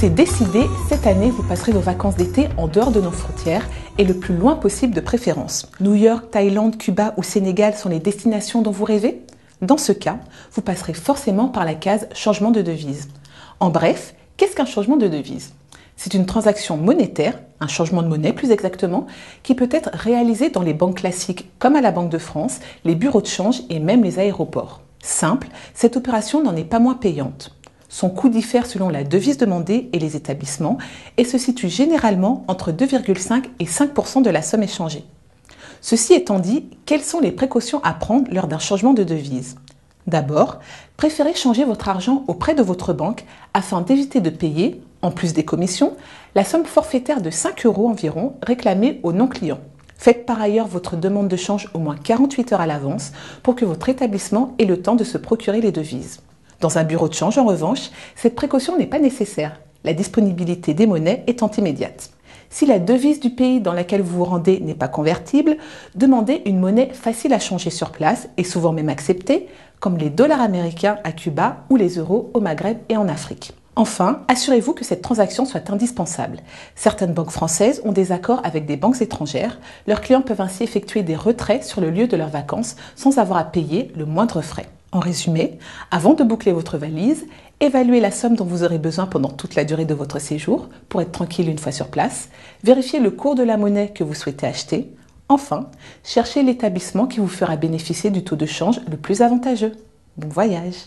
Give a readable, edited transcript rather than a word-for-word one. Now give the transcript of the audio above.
C'est décidé, cette année, vous passerez vos vacances d'été en dehors de nos frontières et le plus loin possible de préférence. New York, Thaïlande, Cuba ou Sénégal sont les destinations dont vous rêvez? Dans ce cas, vous passerez forcément par la case changement de devise. En bref, qu'est-ce qu'un changement de devise? C'est une transaction monétaire, un changement de monnaie plus exactement, qui peut être réalisé dans les banques classiques comme à la Banque de France, les bureaux de change et même les aéroports. Simple, cette opération n'en est pas moins payante. Son coût diffère selon la devise demandée et les établissements et se situe généralement entre 2,5 et 5% de la somme échangée. Ceci étant dit, quelles sont les précautions à prendre lors d'un changement de devise? D'abord, préférez changer votre argent auprès de votre banque afin d'éviter de payer, en plus des commissions, la somme forfaitaire de 5 € environ réclamée aux non-clients. Faites par ailleurs votre demande de change au moins 48 heures à l'avance pour que votre établissement ait le temps de se procurer les devises. Dans un bureau de change, en revanche, cette précaution n'est pas nécessaire, la disponibilité des monnaies étant immédiate. Si la devise du pays dans lequel vous vous rendez n'est pas convertible, demandez une monnaie facile à changer sur place et souvent même acceptée, comme les dollars américains à Cuba ou les euros au Maghreb et en Afrique. Enfin, assurez-vous que cette transaction soit indispensable. Certaines banques françaises ont des accords avec des banques étrangères. Leurs clients peuvent ainsi effectuer des retraits sur le lieu de leurs vacances sans avoir à payer le moindre frais. En résumé, avant de boucler votre valise, évaluez la somme dont vous aurez besoin pendant toute la durée de votre séjour pour être tranquille une fois sur place, vérifiez le cours de la monnaie que vous souhaitez acheter. Enfin, cherchez l'établissement qui vous fera bénéficier du taux de change le plus avantageux. Bon voyage!